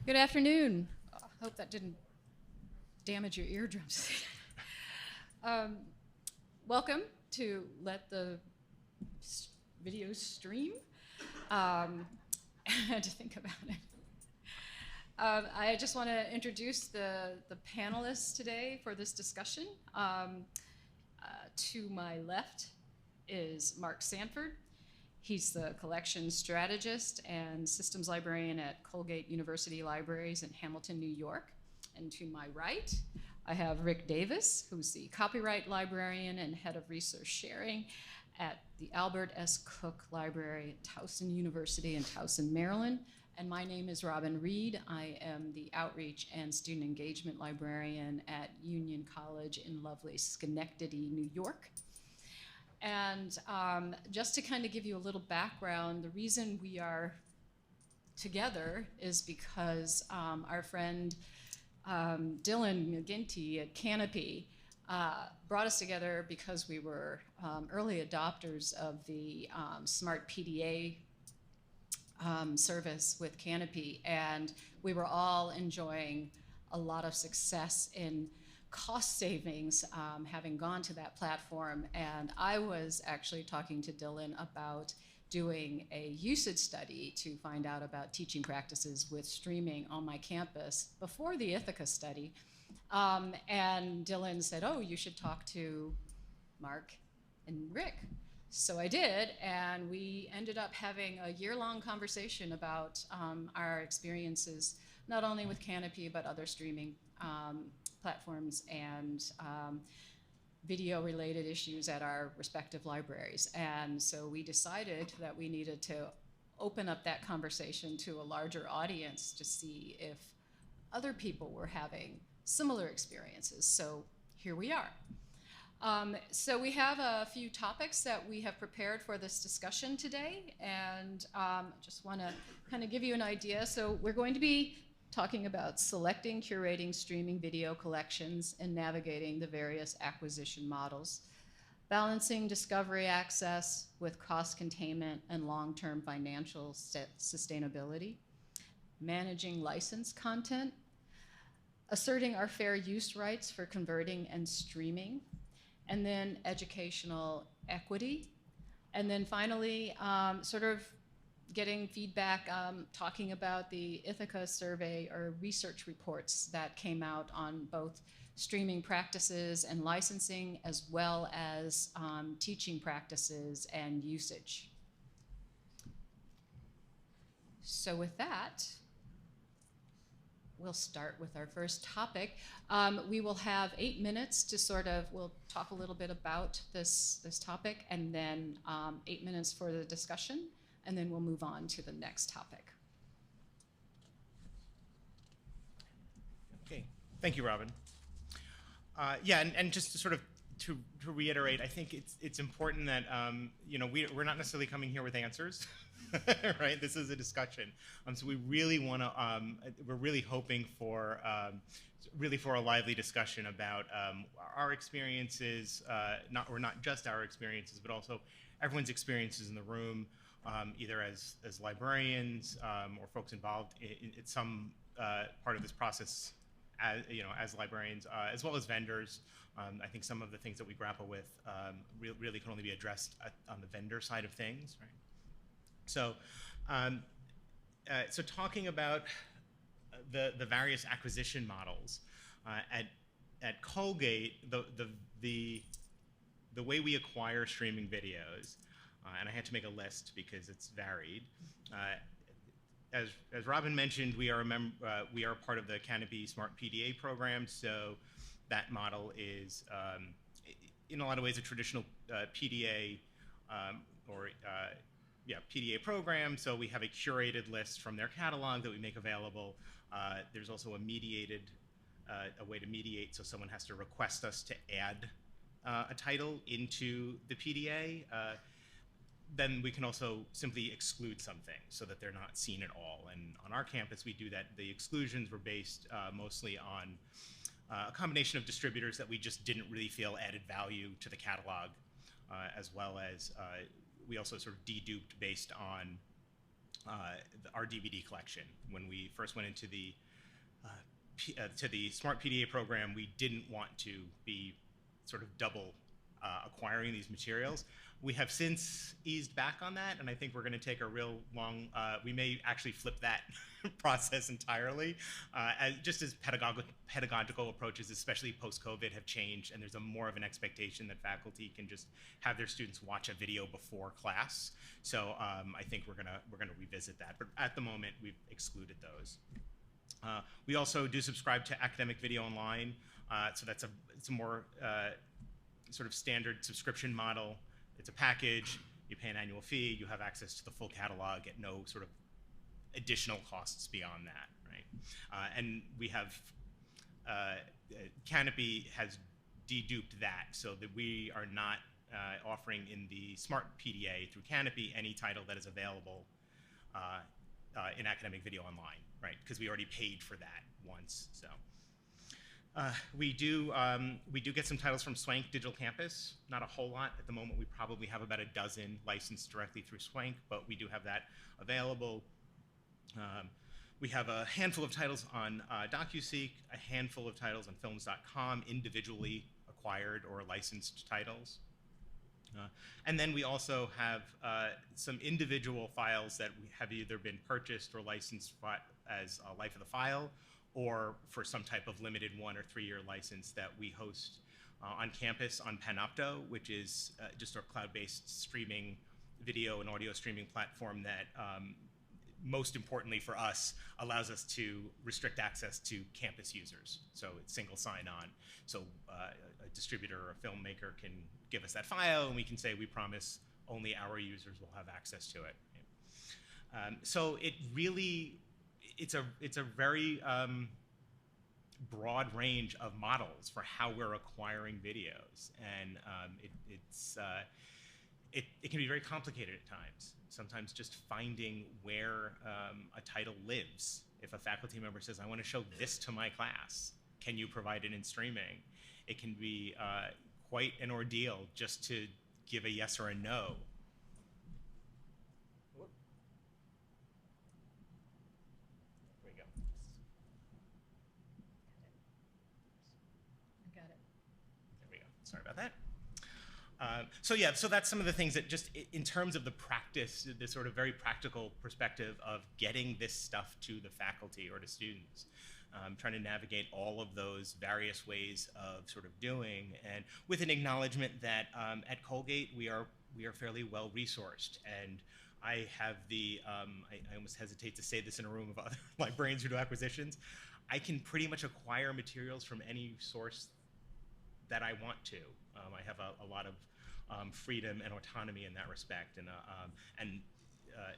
Good afternoon. Hope that didn't damage your eardrums. Welcome to Let the Videos Stream. I had to think about it. I just want to introduce the panelists today for this discussion. To my left is Mark Sandford. He's the collections strategist and systems librarian at Colgate University Libraries in Hamilton, New York. And to my right, I have Rick Davis, who's the copyright librarian and head of research sharing at the Albert S. Cook Library at Towson University in Towson, Maryland. And my name is Robyn Reed. I am the outreach and student engagement librarian at Union College in lovely Schenectady, New York. And just to kind of give you a little background, the reason we are together is because our friend Dylan McGinty at Canopy brought us together because we were early adopters of the Smart PDA service with Canopy, and we were all enjoying a lot of success in cost savings having gone to that platform. And I was actually talking to Dylan about doing a usage study to find out about teaching practices with streaming on my campus before the Ithaca study. And Dylan said, oh, you should talk to Mark and Rick. So I did, and we ended up having a year-long conversation about our experiences, not only with Canopy, but other streaming platforms and video-related issues at our respective libraries. And so we decided that we needed to open up that conversation to a larger audience to see if other people were having similar experiences. So here we are. So we have a few topics that we have prepared for this discussion today, and just want to kind of give you an idea. So we're going to be talking about selecting, curating, streaming video collections, and navigating the various acquisition models, balancing discovery access with cost containment and long-term financial sustainability, managing licensed content, asserting our fair use rights for converting and streaming, and then educational equity, and then finally sort of getting feedback, talking about the Ithaca survey or research reports that came out on both streaming practices and licensing, as well as teaching practices and usage. So with that, we'll start with our first topic. We will have 8 minutes to we'll talk a little bit about this topic, and then 8 minutes for the discussion, and then we'll move on to the next topic. Okay, thank you, Robyn. Yeah, and just to sort of to reiterate, I think it's important that we're not necessarily coming here with answers, right? This is a discussion, so we really want to. We're really hoping for a lively discussion about our experiences, not just our experiences, but also everyone's experiences in the room. Either as librarians or folks involved in some part of this process, as librarians, as well as vendors. I think some of the things that we grapple with really can only be addressed on the vendor side of things, right? So, so talking about the various acquisition models at Colgate, the way we acquire streaming videos. And I had to make a list because it's varied. As Robyn mentioned, we are part of the Canopy Smart PDA program. So that model is, in a lot of ways, a traditional PDA PDA program. So we have a curated list from their catalog that we make available. There's also a way to mediate. So someone has to request us to add a title into the PDA. Then we can also simply exclude something so that they're not seen at all. And on our campus, we do that. The exclusions were based mostly on a combination of distributors that we just didn't really feel added value to the catalog, as well as we also sort of deduped based on our DVD collection. When we first went into to the Smart PDA program, we didn't want to be sort of double acquiring these materials. We have since eased back on that, and I think we're going to take a real long, we may actually flip that process entirely, just as pedagogical approaches, especially post-COVID, have changed, and there's more of an expectation that faculty can just have their students watch a video before class. So I think we're gonna revisit that, but at the moment we've excluded those. We also do subscribe to Academic Video Online, so it's a more sort of standard subscription model. It's a package, you pay an annual fee, you have access to the full catalog at no sort of additional costs beyond that, right? And we have, Canopy has deduped that so that we are not offering in the Smart PDA through Canopy any title that is available in Academic Video Online, right? Because we already paid for that once, so. We do get some titles from Swank Digital Campus, not a whole lot. At the moment, we probably have about a dozen licensed directly through Swank, but we do have that available. We have a handful of titles on DocuSeek, a handful of titles on films.com, individually acquired or licensed titles. And then we also have some individual files that have either been purchased or licensed as life of the file, or for some type of limited 1 or 3 year license that we host on campus on Panopto, which is just our cloud-based streaming, video and audio streaming platform that, most importantly for us, allows us to restrict access to campus users. So it's single sign-on. So a distributor or a filmmaker can give us that file, and we can say we promise only our users will have access to it. So it really, it's a very broad range of models for how we're acquiring videos, and it can be very complicated at times. Sometimes just finding where a title lives. If a faculty member says, I want to show this to my class, can you provide it in streaming? It can be quite an ordeal just to give a yes or a no. Sorry about that. So that's some of the things that just in terms of the practice, the sort of very practical perspective of getting this stuff to the faculty or to students, trying to navigate all of those various ways of sort of doing, and with an acknowledgement that at Colgate we are fairly well resourced, and I have the I almost hesitate to say this in a room of other librarians who do acquisitions. I can pretty much acquire materials from any source that I want to. I have a lot of freedom and autonomy in that respect, and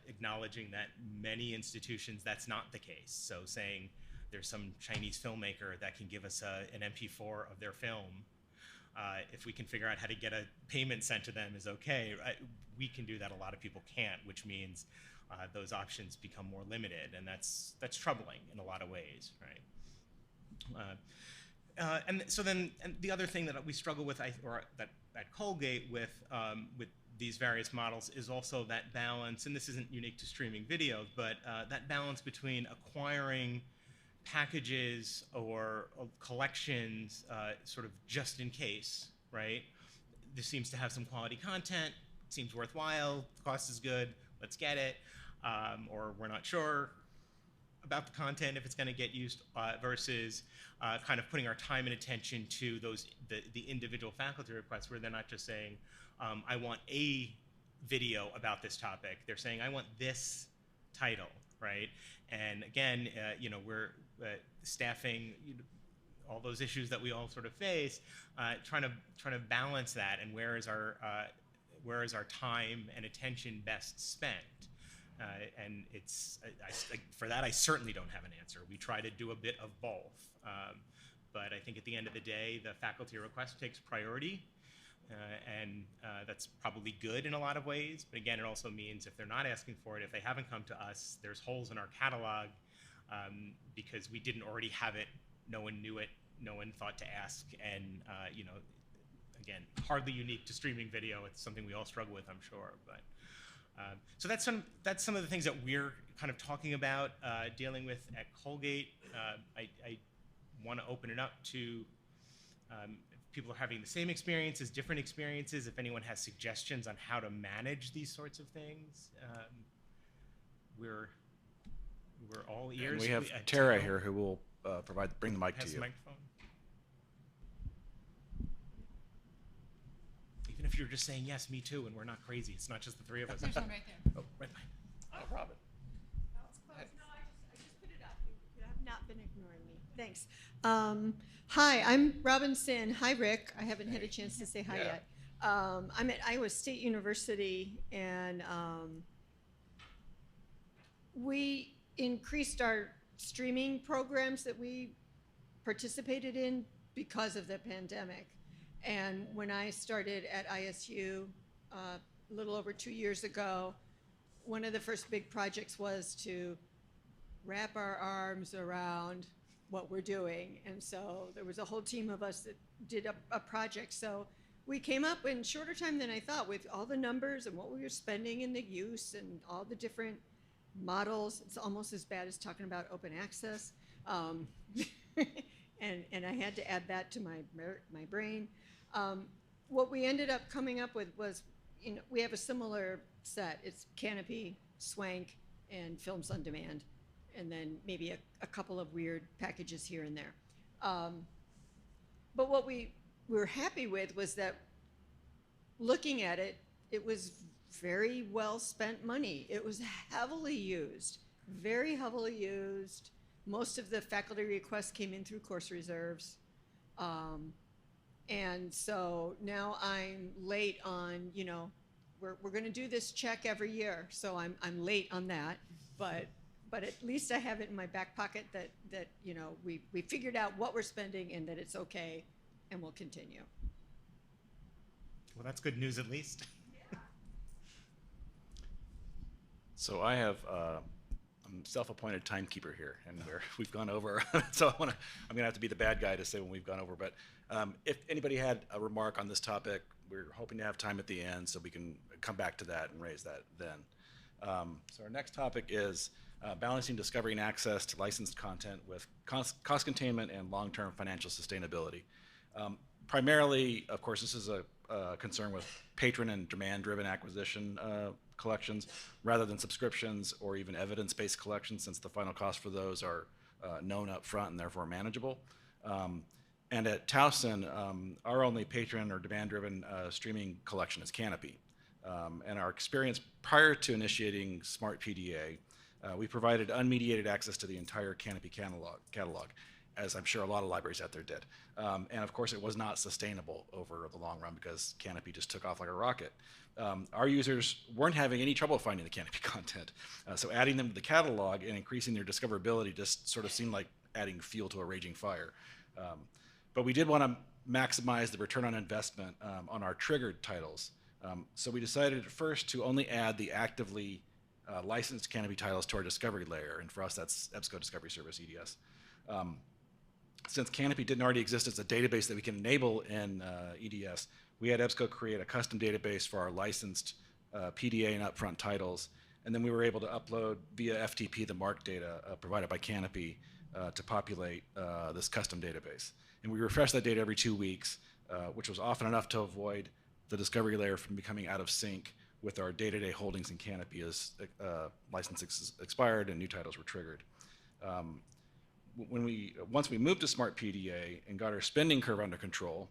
acknowledging that many institutions that's not the case. So saying there's some Chinese filmmaker that can give us an MP4 of their film, if we can figure out how to get a payment sent to them is okay. We can do that. A lot of people can't, which means those options become more limited, and that's troubling in a lot of ways, right? And so then, and the other thing that we struggle with, or that at Colgate with these various models, is also that balance, and this isn't unique to streaming videos, but that balance between acquiring packages or collections sort of just in case, right? This seems to have some quality content, seems worthwhile, the cost is good, let's get it, or we're not sure about the content, if it's going to get used, versus kind of putting our time and attention to the individual faculty requests, where they're not just saying, I want a video about this topic. They're saying, I want this title, right? And again, we're staffing, all those issues that we all sort of face, trying to balance that, and where is our time and attention best spent? And for that, I certainly don't have an answer. We try to do a bit of both. But I think at the end of the day, the faculty request takes priority, and that's probably good in a lot of ways. But again, it also means if they're not asking for it, if they haven't come to us, there's holes in our catalog because we didn't already have it, no one knew it, no one thought to ask, and again, hardly unique to streaming video. It's something we all struggle with, I'm sure. But So that's some of the things that we're kind of talking about, dealing with at Colgate. I want to open it up to if people are having the same experiences, different experiences. If anyone has suggestions on how to manage these sorts of things, we're all ears. And we have Tara here who will bring the mic to you. Microphone. Even if you're just saying yes, me too, and we're not crazy, it's not just the three of us. There's one right there. Oh, right behind. Oh, Robyn. No, I just put it up. You have not been ignoring me. Thanks. Hi, I'm Robyn Sin. Hi, Rick. I haven't had a chance to say hi yet. I'm at Iowa State University, and we increased our streaming programs that we participated in because of the pandemic. And when I started at ISU a little over 2 years ago, one of the first big projects was to wrap our arms around what we're doing. And so there was a whole team of us that did a project. So we came up in shorter time than I thought with all the numbers and what we were spending and the use and all the different models. It's almost as bad as talking about open access. And I had to add that to my brain. What we ended up coming up with was, we have a similar set. It's Canopy, Swank, and Films on Demand, and then maybe a couple of weird packages here and there. But what we were happy with was that looking at it, it was very well spent money. It was heavily used, very heavily used. Most of the faculty requests came in through course reserves. And so now I'm late on, we're going to do this check every year. So I'm late on that, but at least I have it in my back pocket that we figured out what we're spending and that it's okay, and we'll continue. Well, that's good news at least. Yeah. So I have, I'm self-appointed timekeeper here, and we've gone over. So I'm gonna have to be the bad guy to say when we've gone over. But if anybody had a remark on this topic, we're hoping to have time at the end so we can come back to that and raise that then. So our next topic is balancing discovery and access to licensed content with cost containment and long-term financial sustainability. Primarily, of course, this is a concern with patron and demand-driven acquisition collections rather than subscriptions or even evidence-based collections, since the final costs for those are known up front and therefore manageable. And at Towson, our only patron or demand-driven streaming collection is Canopy. And our experience prior to initiating Smart PDA, we provided unmediated access to the entire Canopy catalog, as I'm sure a lot of libraries out there did. And of course, it was not sustainable over the long run because Canopy just took off like a rocket. Our users weren't having any trouble finding the Canopy content. So adding them to the catalog and increasing their discoverability just sort of seemed like adding fuel to a raging fire. But we did want to maximize the return on investment on our triggered titles. So we decided at first to only add the actively licensed Canopy titles to our discovery layer. And for us, that's EBSCO Discovery Service, EDS. Since Canopy didn't already exist as a database that we can enable in EDS, we had EBSCO create a custom database for our licensed PDA and upfront titles. And then we were able to upload via FTP the MARC data provided by Canopy to populate this custom database. And we refreshed that data every 2 weeks, which was often enough to avoid the discovery layer from becoming out of sync with our day-to-day holdings in Canopy as licenses expired and new titles were triggered. Once we moved to Smart PDA and got our spending curve under control,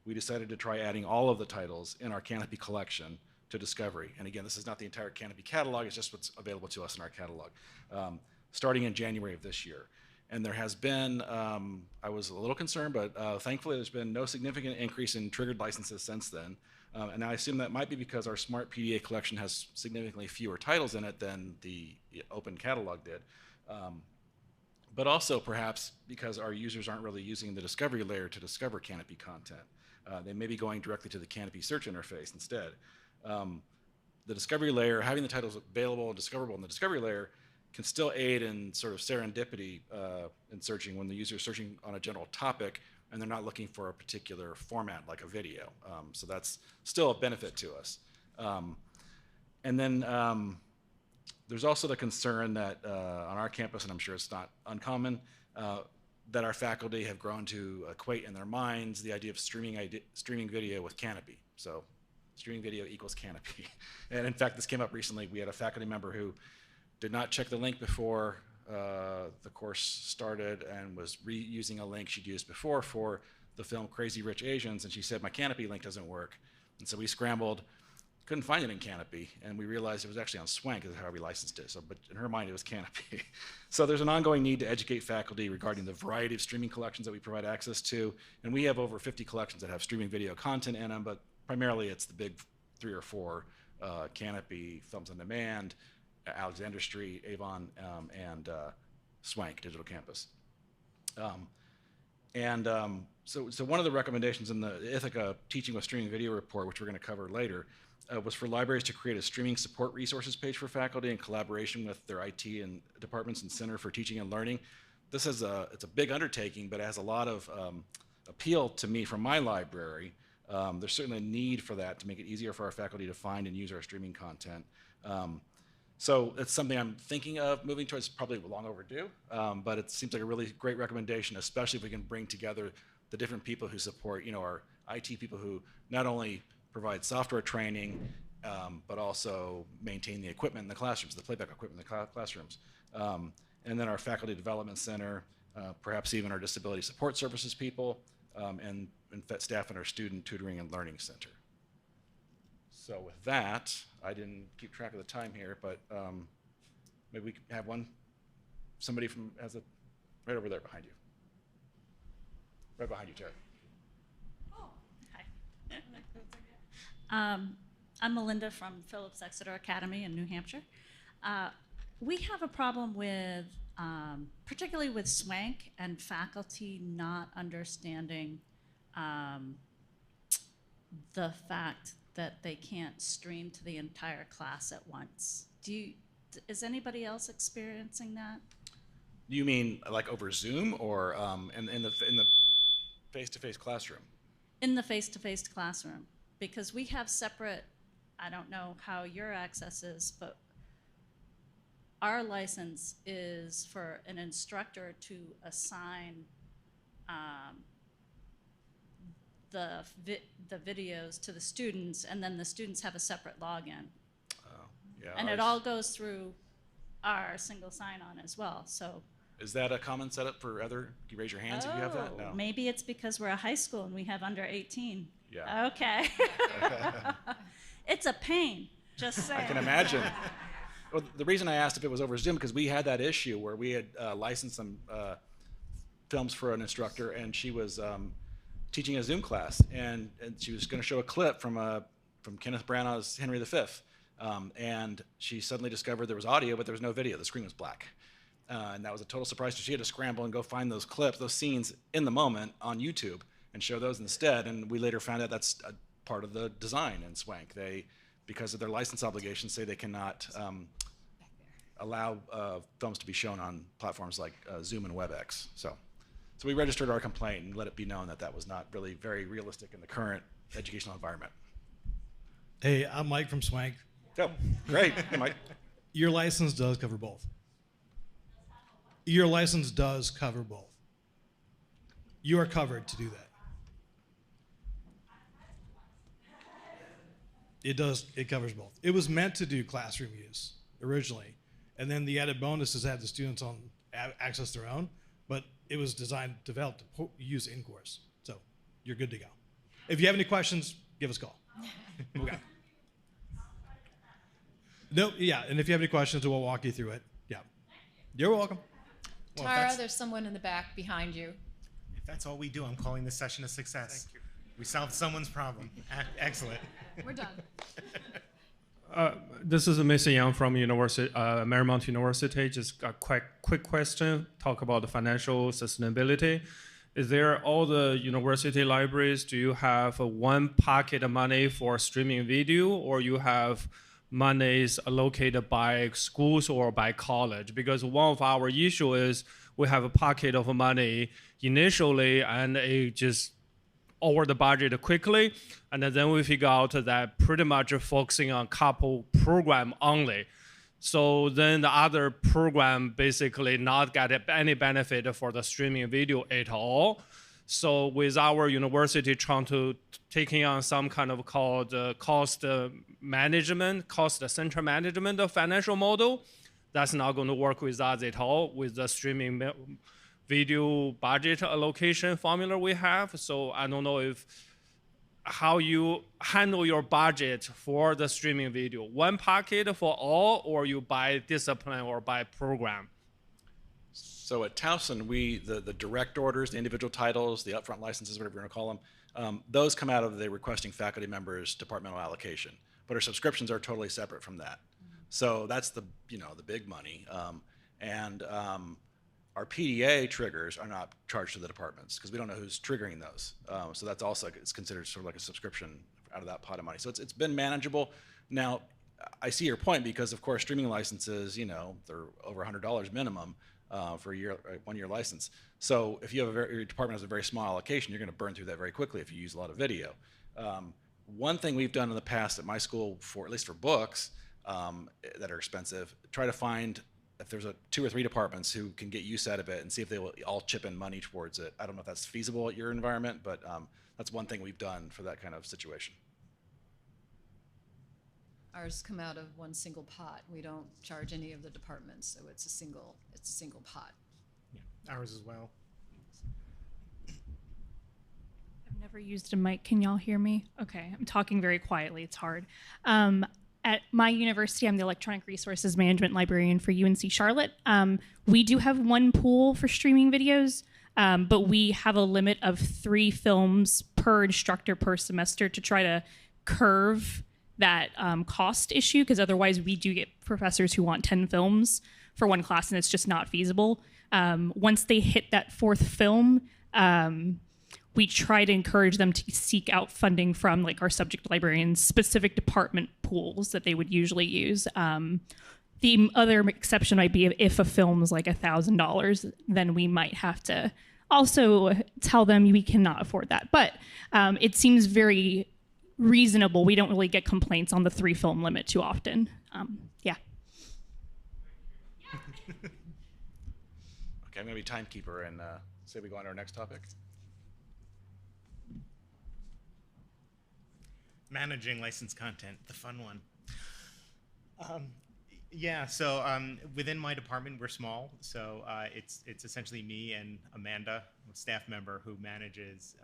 we decided to try adding all of the titles in our Canopy collection to discovery. And again, this is not the entire Canopy catalog, it's just what's available to us in our catalog, starting in January of this year. And there has been, I was a little concerned, but thankfully there's been no significant increase in triggered licenses since then. And I assume that might be because our Smart PDA collection has significantly fewer titles in it than the open catalog did. But also perhaps because our users aren't really using the discovery layer to discover Canopy content. They may be going directly to the Canopy search interface instead. The discovery layer, having the titles available and discoverable in the discovery layer, can still aid in sort of serendipity in searching when the user is searching on a general topic and they're not looking for a particular format like a video. So that's still a benefit to us. And then there's also the concern that on our campus, and I'm sure it's not uncommon, that our faculty have grown to equate in their minds the idea of streaming video with Canopy. So streaming video equals Canopy. And in fact, this came up recently. We had a faculty member who did not check the link before the course started and was reusing a link she'd used before for the film Crazy Rich Asians, and she said, my Canopy link doesn't work. And so we scrambled, couldn't find it in Canopy, and we realized it was actually on Swank, is how we licensed it. So, but in her mind, it was Canopy. So there's an ongoing need to educate faculty regarding the variety of streaming collections that we provide access to, and we have over 50 collections that have streaming video content in them, but primarily it's the big 3 or 4, Canopy, Films on Demand, Alexander Street, Avon, and Swank Digital Campus. So one of the recommendations in the Ithaca Teaching with Streaming Video report, which we're going to cover later, was for libraries to create a streaming support resources page for faculty in collaboration with their IT and departments and Center for Teaching and Learning. This is it's a big undertaking, but it has a lot of appeal to me from my library. There's certainly a need for that to make it easier for our faculty to find and use our streaming content. So it's something I'm thinking of moving towards, probably long overdue, but it seems like a really great recommendation, especially if we can bring together the different people who support, our IT people who not only provide software training, but also maintain the equipment in the classrooms, the playback equipment in the classrooms. And then our faculty development center, perhaps even our disability support services people, and staff in our student tutoring and learning center. So with that, I didn't keep track of the time here, but maybe we can have somebody right over there behind you. Right behind you, Terry. Oh, hi. I'm Melinda from Phillips Exeter Academy in New Hampshire. We have a problem with, particularly with Swank and faculty not understanding the fact that they can't stream to the entire class at once. Is anybody else experiencing that? You mean like over Zoom or in the face-to-face classroom? In the face-to-face classroom, because we have separate, I don't know how your access is, but our license is for an instructor to assign the videos to the students, and then the students have a separate login. Oh, yeah. And it all goes through our single sign-on as well. So. Is that a common setup for other? Can you raise your hands if you have that? No. Maybe it's because we're a high school and we have under 18. Yeah. Okay. It's a pain. Just saying. I can imagine. Well, the reason I asked if it was over Zoom because we had that issue where we had licensed some films for an instructor, and she was teaching a Zoom class, and she was going to show a clip from Kenneth Branagh's Henry V, and she suddenly discovered there was audio, but there was no video. The screen was black, and that was a total surprise. So she had to scramble and go find those clips, those scenes in the moment on YouTube, and show those instead. And we later found out that's a part of the design in Swank. They, because of their license obligations, say they cannot allow films to be shown on platforms like Zoom and WebEx. So we registered our complaint and let it be known that that was not really very realistic in the current educational environment. Hey, I'm Mike from Swank. Oh, great. Hey, Mike. Your license does cover both. Your license does cover both. You are covered to do that. It does, it covers both. It was meant to do classroom use originally, and then the added bonus is have the students access their own, but it was developed to use in course. So you're good to go. If you have any questions, give us a call. Okay. No, yeah, and if you have any questions, we'll walk you through it. Yeah. You're welcome. Well, Tara, there's someone in the back behind you. If that's all we do, I'm calling this session a success. Thank you. We solved someone's problem. Excellent. We're done. This is Mr. Yang from Marymount University. Just a quick question. Talk about the financial sustainability. Is there all the university libraries? Do you have one pocket of money for streaming video, or you have monies allocated by schools or by college? Because one of our issue is we have a pocket of money initially, and it just over the budget quickly, and then we figure out that pretty much focusing on couple program only. So then the other program basically not get any benefit for the streaming video at all. So with our university trying to taking on some kind of called cost management, cost center management of financial model, that's not going to work with us at all with the streaming video budget allocation formula we have. So I don't know if how you handle your budget for the streaming video. One packet for all, or you buy discipline or buy program? So at Towson, the direct orders, the individual titles, the upfront licenses, whatever you want to call them, those come out of the requesting faculty members' departmental allocation. But our subscriptions are totally separate from that. So that's the big money. Our PDA triggers are not charged to the departments because we don't know who's triggering those. So that's also, it's considered sort of like a subscription out of that pot of money. So it's been manageable. Now, I see your point because of course streaming licenses, they're over $100 minimum for a 1-year license. So if you have your department has a very small allocation, you're going to burn through that very quickly if you use a lot of video. One thing we've done in the past at my school, at least for books that are expensive, try to find if there's 2 or 3 departments who can get use out of it and see if they will all chip in money towards it. I don't know if that's feasible at your environment, but that's one thing we've done for that kind of situation. Ours come out of one single pot. We don't charge any of the departments, so it's a single pot. Yeah, ours as well. I've never used a mic. Can y'all hear me? Okay, I'm talking very quietly. It's hard. At my university, I'm the electronic resources management librarian for UNC Charlotte. We do have one pool for streaming videos, but we have a limit of 3 films per instructor per semester to try to curve that cost issue, because otherwise we do get professors who want 10 films for one class, and it's just not feasible. Once they hit that 4th film, we try to encourage them to seek out funding from like our subject librarians' specific department pools that they would usually use. The other exception might be if a film is like $1,000, then we might have to also tell them we cannot afford that. But it seems very reasonable. We don't really get complaints on the 3 film limit too often. Yeah. Okay, I'm going to be timekeeper and say we go on to our next topic. Managing licensed content, the fun one. Yeah, so within my department, we're small. So it's essentially me and Amanda, a staff member, who manages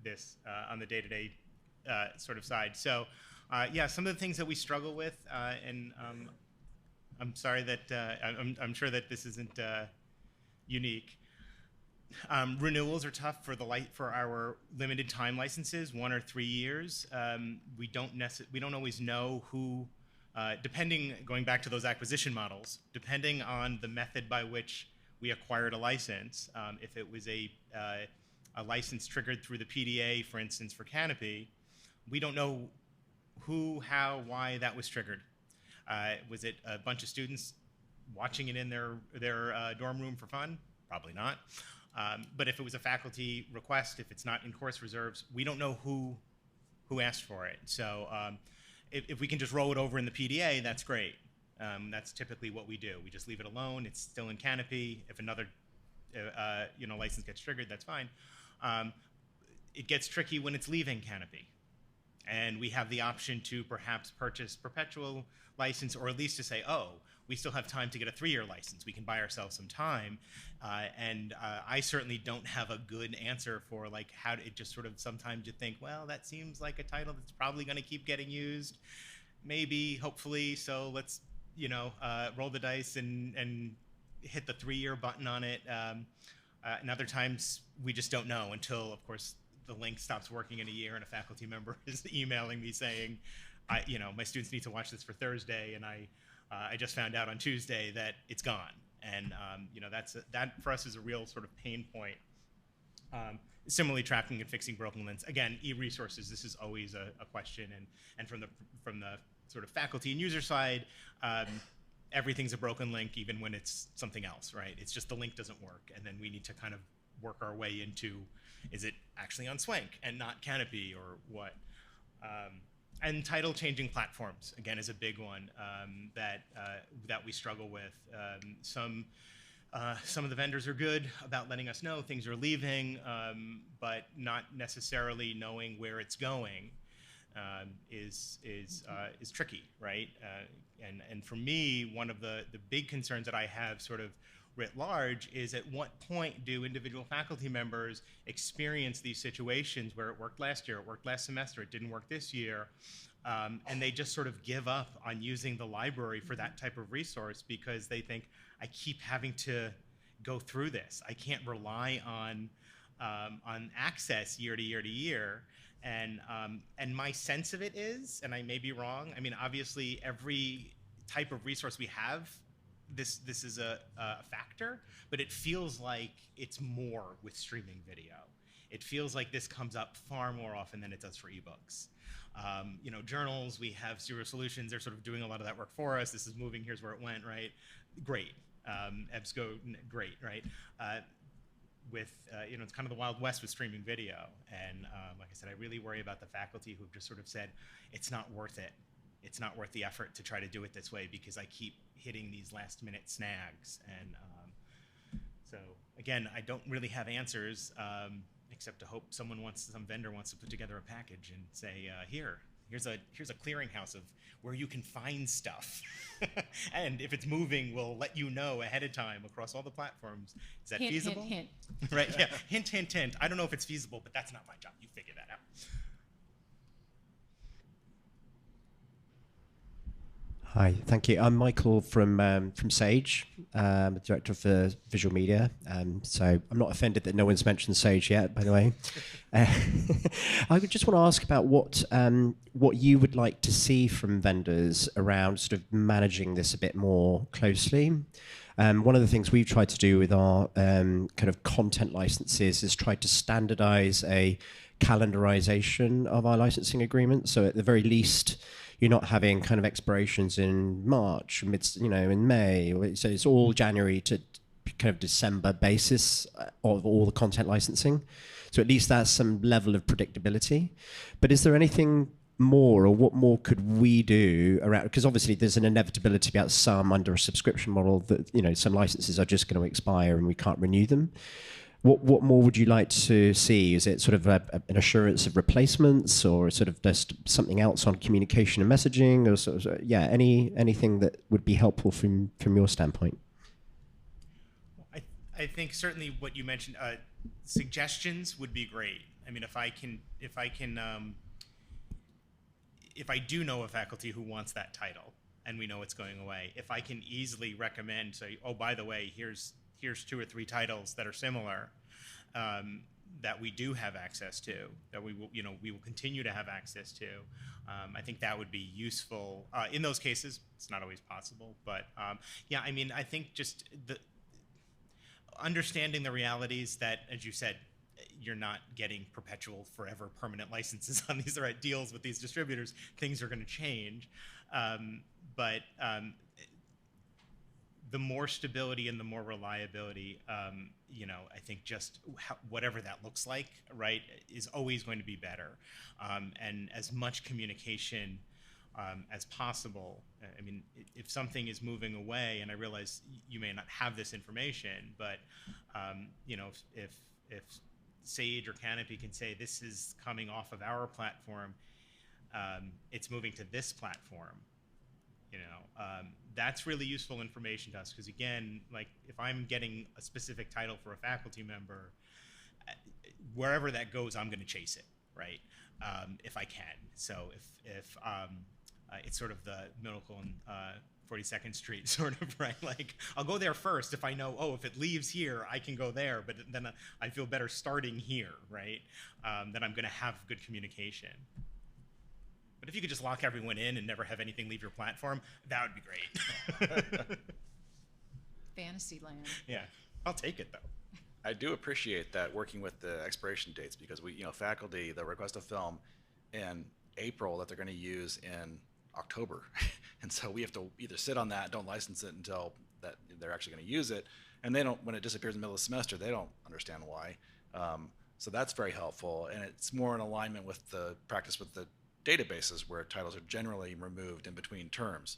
this on the day-to-day sort of side. So yeah, some of the things that we struggle with, and I'm sorry that I'm sure that this isn't unique. Renewals are tough for our limited time licenses, 1 or 3 years. We don't always know who, going back to those acquisition models, depending on the method by which we acquired a license. If it was a license triggered through the PDA, for instance, for Canopy, we don't know who, how, why that was triggered. Was it a bunch of students watching it in their dorm room for fun? Probably not. But if it was a faculty request, if it's not in course reserves, we don't know who asked for it. So if we can just roll it over in the PDA, that's great. That's typically what we do. We just leave it alone. It's still in Canopy. If another license gets triggered, that's fine. It gets tricky when it's leaving Canopy. And we have the option to perhaps purchase perpetual license, or at least to say, oh, we still have time to get a 3-year license. We can buy ourselves some time. I certainly don't have a good answer for like how it just sort of sometimes you think, well, that seems like a title that's probably going to keep getting used. Maybe, hopefully, so let's, roll the dice and hit the 3-year button on it. And other times we just don't know until, of course, the link stops working in a year and a faculty member is emailing me saying, my students need to watch this for Thursday, and I just found out on Tuesday that it's gone. And that for us is a real sort of pain point. Similarly, tracking and fixing broken links. Again, e-resources, this is always a question. And from the sort of faculty and user side, everything's a broken link, even when it's something else, right? It's just the link doesn't work. And then we need to kind of work our way into Is it actually on Swank and not Canopy or what? And title changing platforms, again, is a big one that we struggle with. Some of the vendors are good about letting us know things are leaving, but not necessarily knowing where it's going is tricky, right? And for me, one of the big concerns that I have sort of writ large is, at what point do individual faculty members experience these situations where it worked last year, it worked last semester, it didn't work this year, and they just sort of give up on using the library for that type of resource because they think, I keep having to go through this. I can't rely on access year to year to year. And my sense of it is, and I may be wrong, I mean, obviously every type of resource we have, this is a factor, but it feels like it's more with streaming video. It feels like this comes up far more often than it does for ebooks. You know, journals, we have Zero Solutions, they're sort of doing a lot of that work for us. This is moving, here's where it went, right? Great. EBSCO, great, right? You know, it's kind of the Wild West with streaming video. And like I said, I really worry about the faculty who've just sort of said, it's not worth it. It's not worth the effort to try to do it this way because I keep hitting these last minute snags. And so again, I don't really have answers except to hope some vendor wants to put together a package and say, here's a clearinghouse of where you can find stuff. And if it's moving, we'll let you know ahead of time across all the platforms. Is that feasible? Hint, hint. Right, yeah, hint, hint, hint. I don't know if it's feasible, but that's not my job. You figure that out. Hi, thank you. I'm Michael from Sage, the director for visual media. So I'm not offended that no one's mentioned Sage yet, by the way. I would just want to ask about what you would like to see from vendors around sort of managing this a bit more closely. One of the things we've tried to do with our kind of content licenses is try to standardize a calendarization of our licensing agreements. So at the very least, you're not having kind of expirations in March, in May. So it's all January to kind of December basis of all the content licensing. So at least that's some level of predictability. But is there anything more, or what more could we do around? Because obviously there's an inevitability about some under a subscription model that some licenses are just going to expire and we can't renew them. What more would you like to see? Is it sort of an assurance of replacements, or sort of just something else on communication and messaging, or sort of, anything that would be helpful from your standpoint? I think certainly what you mentioned, suggestions would be great. I mean, if I do know a faculty who wants that title and we know it's going away, if I can easily recommend, say, oh, by the way, here's 2 or 3 titles that are similar that we do have access to, that we will continue to have access to. I think that would be useful. In those cases, it's not always possible, but yeah, I mean, I think just understanding the realities that, as you said, you're not getting perpetual, forever, permanent licenses on these deals with these distributors. Things are going to change, but the more stability and the more reliability, I think just whatever that looks like, right, is always going to be better. And as much communication as possible. I mean, if something is moving away, and I realize you may not have this information, but if Sage or Canopy can say this is coming off of our platform, it's moving to this platform. That's really useful information to us, because again, like if I'm getting a specific title for a faculty member, wherever that goes, I'm going to chase it, right? If I can. So if it's sort of the Miracle on 42nd Street sort of, right? Like I'll go there first if I know, oh, if it leaves here, I can go there, but then I feel better starting here, right? Then I'm going to have good communication. But if you could just lock everyone in and never have anything leave your platform, that would be great. Fantasy land. Yeah, I'll take it though. I do appreciate that, working with the expiration dates, because faculty, they request a film in April that they're going to use in October. And so we have to either sit on that, don't license it until that they're actually going to use it. And they don't, when it disappears in the middle of the semester, they don't understand why. So that's very helpful, and it's more in alignment with the practice with the databases where titles are generally removed in between terms.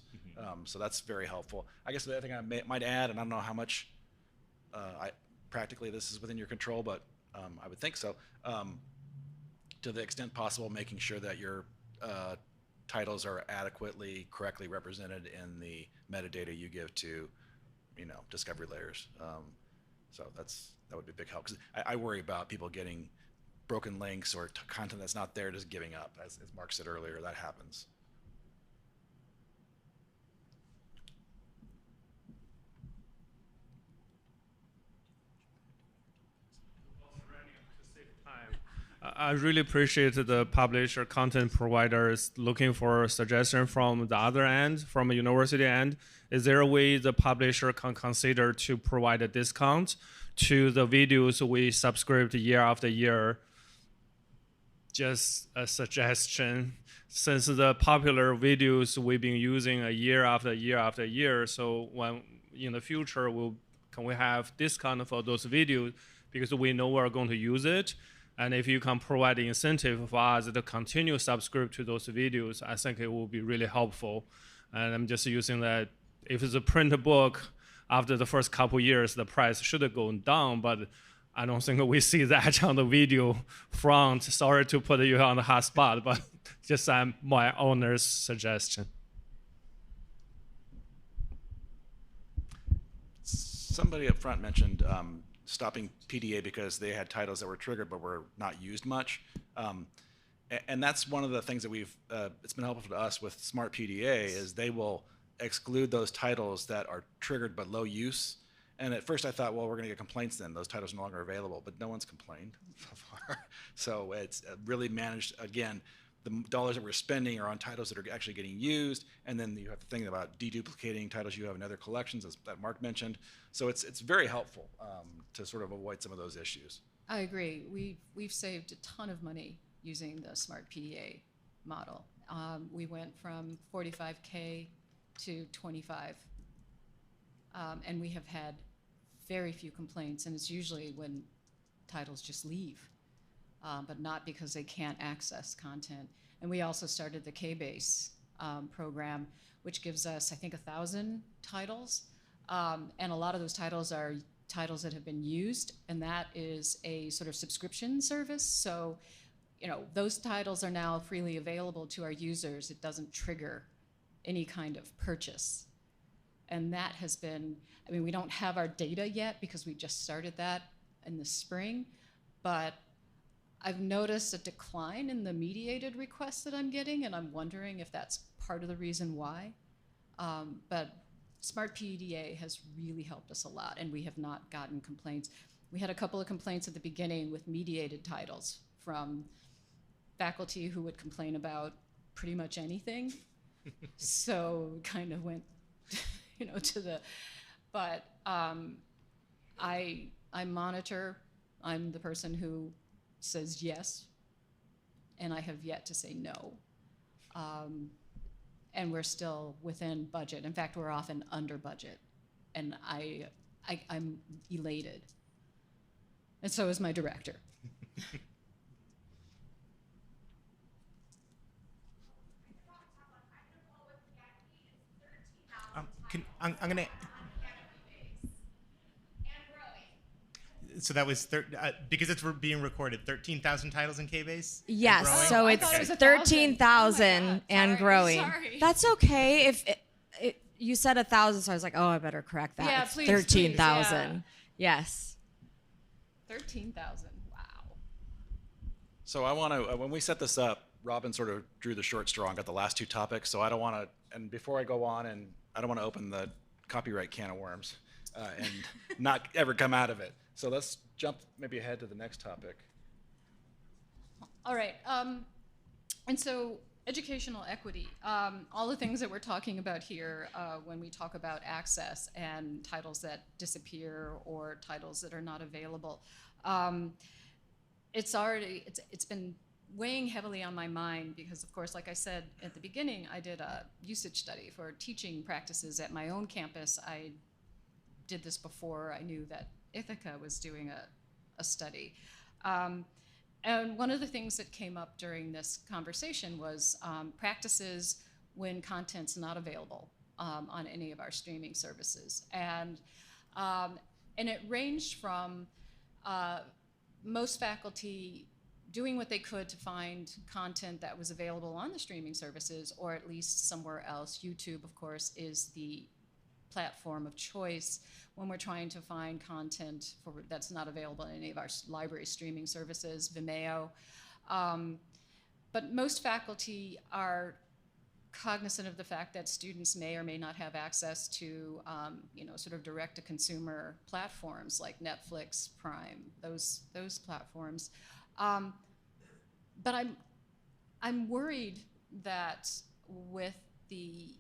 So that's very helpful. I guess the other thing I might add, and I don't know how much practically this is within your control, but I would think so. To the extent possible, making sure that your titles are adequately, correctly represented in the metadata you give to, discovery layers. So that would be a big help, because I worry about people getting broken links or content that's not there, just giving up. As Mark said earlier, that happens. I really appreciate the publisher content providers looking for suggestion from the other end, from a university end. Is there a way the publisher can consider to provide a discount to the videos we subscribe year after year? Just a suggestion, since the popular videos we've been using a year after year after year, so when in the future can we have discount for those videos, because we know we're going to use it. And if you can provide the incentive for us to continue subscribe to those videos, I think it will be really helpful. And I'm just using that. If it's a print book, after the first couple years, the price should have gone down, but I don't think we see that on the video front. Sorry to put you on the hot spot, but just my owner's suggestion. Somebody up front mentioned stopping PDA because they had titles that were triggered but were not used much. And that's one of the things that it's been helpful to us with Smart PDA, is they will exclude those titles that are triggered but low use. And at first I thought, well, we're going to get complaints then. Those titles are no longer available, but no one's complained so far. So it's really managed. Again, the dollars that we're spending are on titles that are actually getting used, and then you have to think about deduplicating titles you have in other collections, as that Mark mentioned. So it's very helpful to sort of avoid some of those issues. I agree. We've saved a ton of money using the Smart PDA model. We went from 45K to 25, and we have had very few complaints, and it's usually when titles just leave, but not because they can't access content. And we also started the K-Base program, which gives us, I think, 1,000 titles, and a lot of those titles are titles that have been used, and that is a sort of subscription service. So, those titles are now freely available to our users. It doesn't trigger any kind of purchase. And that has been, we don't have our data yet because we just started that in the spring, but I've noticed a decline in the mediated requests that I'm getting, and I'm wondering if that's part of the reason why. But Smart PDA has really helped us a lot, and we have not gotten complaints. We had a couple of complaints at the beginning with mediated titles from faculty who would complain about pretty much anything. So kind of went, to the, but I monitor. I'm the person who says yes, and I have yet to say no. And we're still within budget. In fact, we're often under budget, and I'm elated. And so is my director. I'm going to... So that was, because it's being recorded, 13,000 titles in K-Base? Yes, so it's it was 13,000 and growing. Sorry. That's okay. If you said 1,000, so I was like, oh, I better correct that. Yeah, It's please, 13,000. yeah. Yes. 13,000, wow. So I want to, when we set this up, Robyn sort of drew the short straw and got the last two topics. So I don't want to, and before I go on, and I don't want to open the copyright can of worms and not ever come out of it. So let's jump maybe ahead to the next topic. All right, and so educational equity, all the things that we're talking about here when we talk about access and titles that disappear or titles that are not available, it's been weighing heavily on my mind because, of course, like I said at the beginning, I did a usage study for teaching practices at my own campus. I did this before I knew that Ithaca was doing a study. And one of the things that came up during this conversation was practices when content's not available on any of our streaming services. And it ranged from most faculty doing what they could to find content that was available on the streaming services or at least somewhere else. YouTube, of course, is the platform of choice when we're trying to find content that's not available in any of our library streaming services, Vimeo. But most faculty are cognizant of the fact that students may or may not have access to, sort of direct-to-consumer platforms like Netflix, Prime, those platforms. But I'm worried that with the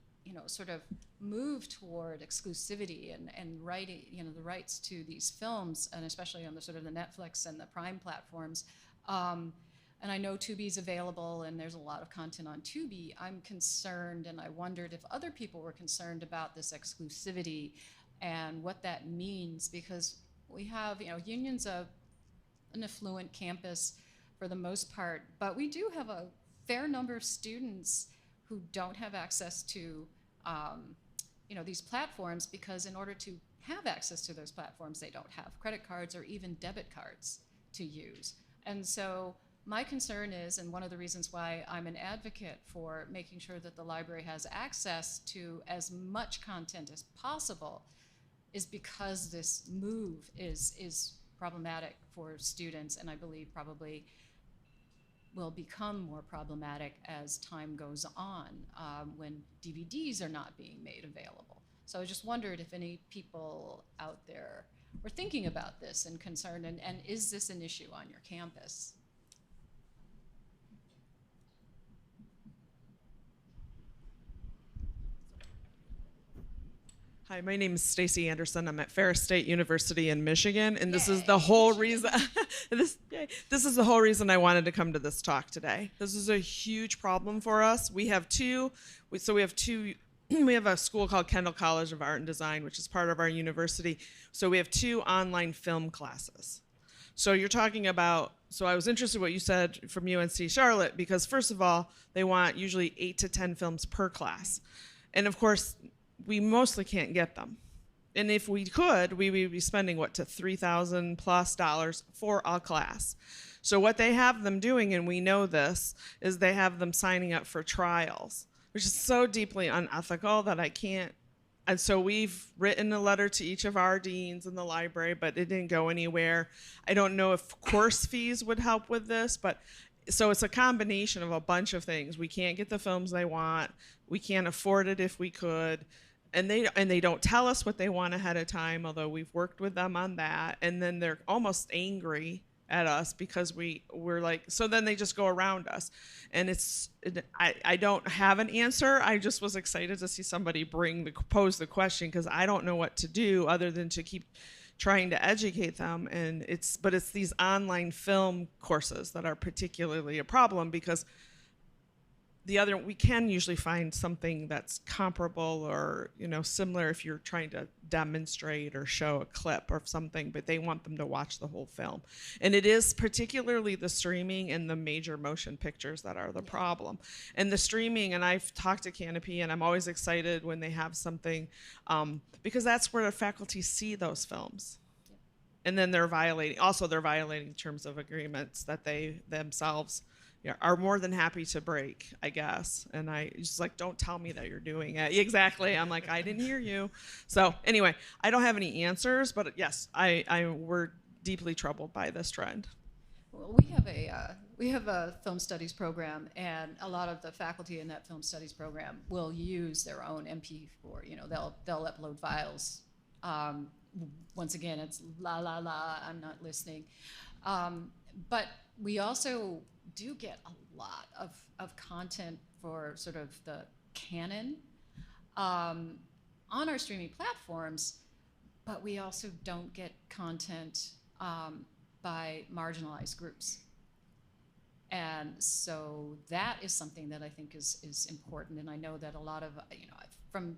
sort of move toward exclusivity and writing, the rights to these films, and especially on the sort of the Netflix and the Prime platforms. And I know Tubi's available and there's a lot of content on Tubi. I'm concerned, and I wondered if other people were concerned about this exclusivity and what that means, because we have, Union's an affluent campus for the most part, but we do have a fair number of students who don't have access to these platforms, because in order to have access to those platforms, they don't have credit cards or even debit cards to use. And so my concern is, and one of the reasons why I'm an advocate for making sure that the library has access to as much content as possible, is because this move is problematic for students, and I believe probably will become more problematic as time goes on when DVDs are not being made available. So I just wondered if any people out there were thinking about this and concerned, and is this an issue on your campus? Hi, my name is Stacy Anderson. I'm at Ferris State University in Michigan, and this is the whole reason. This is the whole reason I wanted to come to this talk today. This is a huge problem for us. We have we have a school called Kendall College of Art and Design, which is part of our university. So we have 2 online film classes. So you're talking about, so I was interested in what you said from UNC Charlotte, because first of all, they want usually 8 to 10 films per class. And of course, we mostly can't get them. And if we could, we would be spending to $3,000+ for a class. So what they have them doing, and we know this, is they have them signing up for trials, which is so deeply unethical that I can't. And so we've written a letter to each of our deans in the library, but it didn't go anywhere. I don't know if course fees would help with this, but so it's a combination of a bunch of things. We can't get the films they want. We can't afford it if we could. And they don't tell us what they want ahead of time, although we've worked with them on that. And then they're almost angry at us because we're like, so then they just go around us. And I don't have an answer. I just was excited to see somebody pose the question, because I don't know what to do other than to keep trying to educate them. And it's these online film courses that are particularly a problem, because we can usually find something that's comparable or similar if you're trying to demonstrate or show a clip or something, but they want them to watch the whole film. And it is particularly the streaming and the major motion pictures that are the problem. And the streaming, and I've talked to Canopy, and I'm always excited when they have something, because that's where the faculty see those films. And then they're violating terms of agreements that they themselves are more than happy to break, I guess. And I just don't tell me that you're doing it. Exactly. I'm like, I didn't hear you. So anyway, I don't have any answers, but yes, we're deeply troubled by this trend. Well, we have a film studies program, and a lot of the faculty in that film studies program will use their own MP4. They'll upload files. Once again, it's la la la. I'm not listening. But we also do get a lot of content for sort of the canon on our streaming platforms, but we also don't get content by marginalized groups. And so that is something that I think is important. And I know that a lot of, from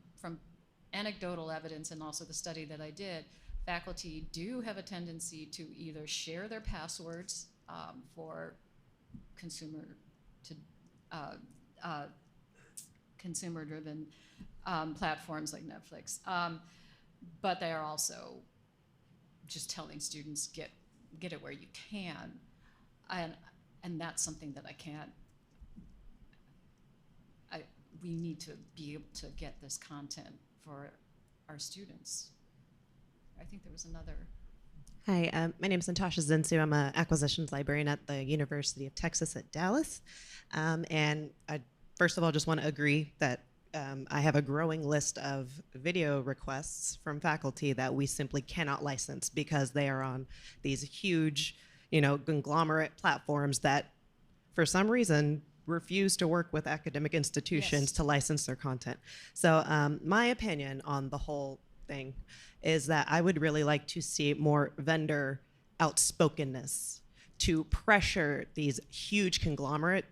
anecdotal evidence and also the study that I did, faculty do have a tendency to either share their passwords for consumer-driven platforms like Netflix, but they are also just telling students get it where you can, and that's something that I can't. We need to be able to get this content for our students. I think there was another. Hi, my name is Natasha Zinsu. I'm an acquisitions librarian at the University of Texas at Dallas. And I, first of all, just want to agree that I have a growing list of video requests from faculty that we simply cannot license because they are on these huge, conglomerate platforms that, for some reason, refuse to work with academic institutions to license their content. So my opinion on the whole thing is that I would really like to see more vendor outspokenness to pressure these huge conglomerate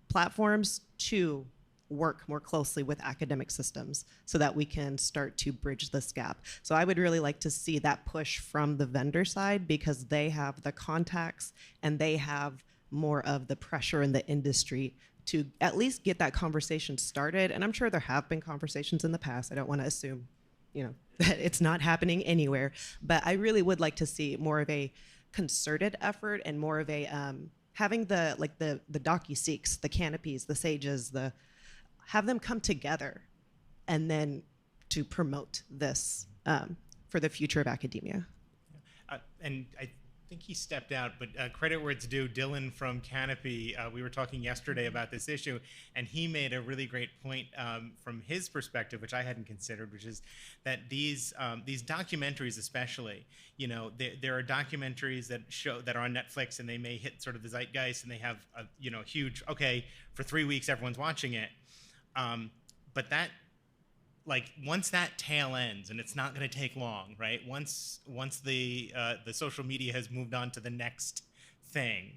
platforms to work more closely with academic systems so that we can start to bridge this gap. So I would really like to see that push from the vendor side because they have the contacts and they have more of the pressure in the industry to at least get that conversation started. And I'm sure there have been conversations in the past. I don't want to assume, that it's not happening anywhere. But I really would like to see more of a concerted effort and more of a having the docu-seeks, the canopies, the sages, have them come together and then to promote this for the future of academia. And I think he stepped out, but credit where it's due. Dylan from Canopy, we were talking yesterday about this issue, and he made a really great point from his perspective, which I hadn't considered, which is that these documentaries, especially, there are documentaries that are on Netflix, and they may hit sort of the zeitgeist, and they have a huge, okay, for 3 weeks everyone's watching it, but that. Once that tail ends, and it's not going to take long, right? Once the social media has moved on to the next thing,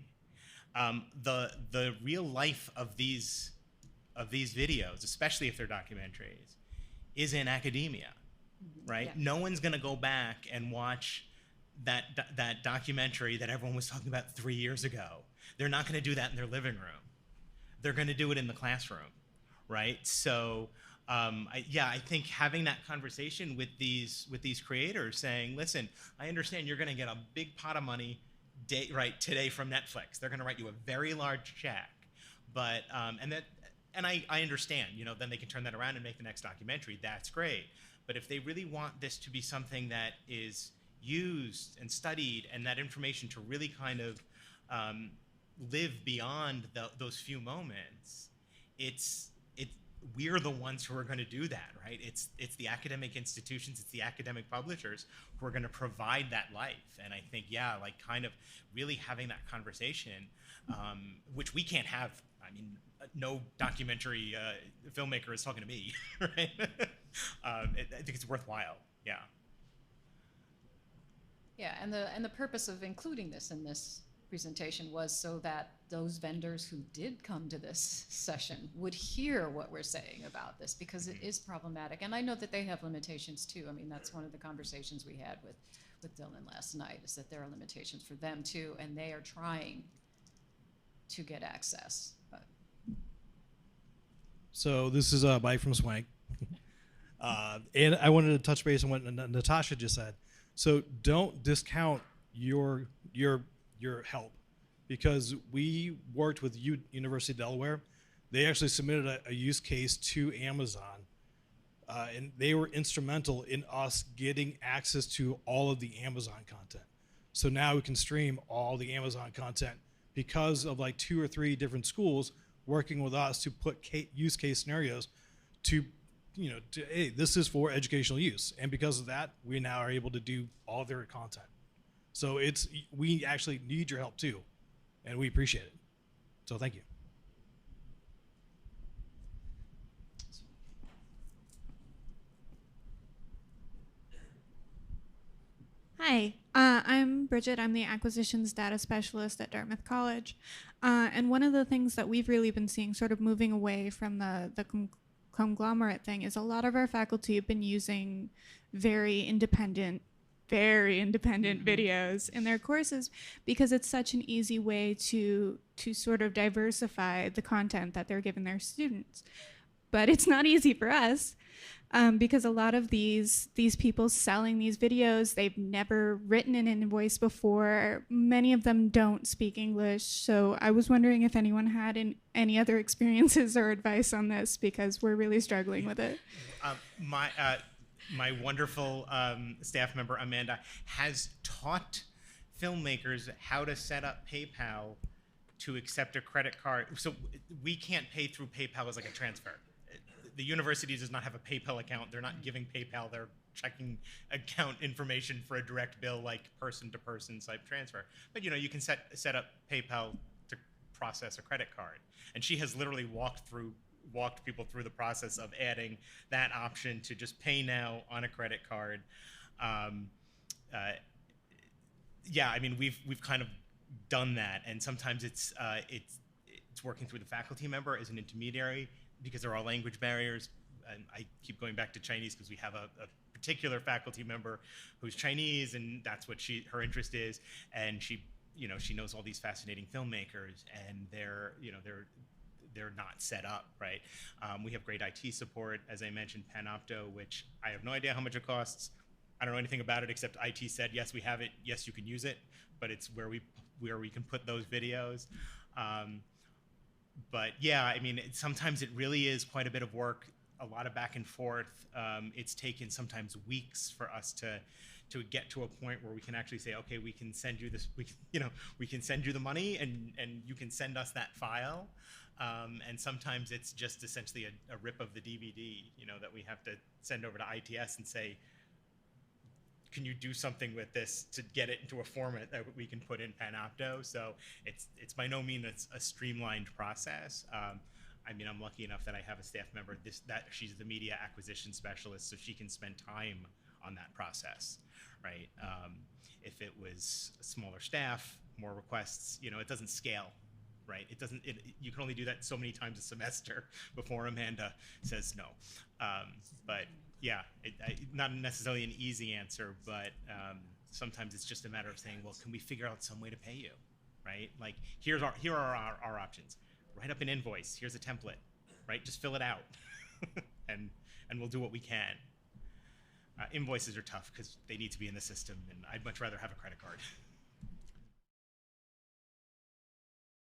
the real life of these videos, especially if they're documentaries, is in academia, right? Yeah. No one's going to go back and watch that documentary that everyone was talking about 3 years ago. They're not going to do that in their living room. They're going to do it in the classroom, right? So. I think having that conversation with these creators, saying, "Listen, I understand you're going to get a big pot of money today from Netflix. They're going to write you a very large check, but I understand. Then they can turn that around and make the next documentary. That's great. But if they really want this to be something that is used and studied, and that information to really kind of live beyond those few moments, we're the ones who are going to do that, right? It's the academic institutions, it's the academic publishers who are going to provide that life. And I think, kind of really having that conversation, which we can't have. I mean, no documentary filmmaker is talking to me, right? I think it's worthwhile. Yeah. Yeah, and the purpose of including this in this presentation was so that those vendors who did come to this session would hear what we're saying about this, because it is problematic. And I know that they have limitations too. I mean, that's one of the conversations we had with Dylan last night, is that there are limitations for them too, and they are trying to get access. But. So this is Mike from Swank. And I wanted to touch base on what Natasha just said. So don't discount your help, because we worked with University of Delaware. They actually submitted a use case to Amazon, and they were instrumental in us getting access to all of the Amazon content. So now we can stream all the Amazon content because of 2 or 3 different schools working with us to put use case scenarios to, hey, this is for educational use. And because of that, we now are able to do all their content. So we actually need your help too, and we appreciate it. So thank you. Hi, I'm Bridget. I'm the acquisitions data specialist at Dartmouth College. And one of the things that we've really been seeing sort of moving away from the conglomerate thing is a lot of our faculty have been using very independent very independent videos in their courses because it's such an easy way to sort of diversify the content that they're giving their students. But it's not easy for us because a lot of these people selling these videos, they've never written an invoice before. Many of them don't speak English. So I was wondering if anyone had any other experiences or advice on this, because we're really struggling with it. My wonderful staff member, Amanda, has taught filmmakers how to set up PayPal to accept a credit card. So we can't pay through PayPal as like a transfer. The university does not have a PayPal account. They're not giving PayPal their checking account information for a direct bill like person-to-person type transfer. But you know, you can set up PayPal to process a credit card. And she has literally walked people through the process of adding that option to just pay now on a credit card. Yeah, I mean, we've kind of done that, and sometimes it's working through the faculty member as an intermediary, because there are language barriers. And I keep going back to Chinese because we have a particular faculty member who's Chinese, and that's what her interest is. And she knows all these fascinating filmmakers, and they're not set up, right? We have great IT support, as I mentioned, Panopto, which I have no idea how much it costs. I don't know anything about it except IT said, yes, we have it, yes, you can use it, but it's where we can put those videos. But yeah, I mean, sometimes it really is quite a bit of work, a lot of back and forth. It's taken sometimes weeks for us to get to a point where we can actually say, okay, we can send you this, we can send you the money, and you can send us that file. And sometimes it's just essentially a rip of the DVD, that we have to send over to ITS and say, can you do something with this to get it into a format that we can put in Panopto? So it's by no means a streamlined process. I mean, I'm lucky enough that I have a staff member that she's the media acquisition specialist, so she can spend time on that process, right? If it was a smaller staff, more requests, it doesn't scale, right? You can only do that so many times a semester before Amanda says no. But yeah, not necessarily an easy answer, but sometimes it's just a matter of saying, well, can we figure out some way to pay you, right? Like, here are our options. Write up an invoice. Here's a template, right? Just fill it out, and we'll do what we can. Invoices are tough because they need to be in the system, and I'd much rather have a credit card.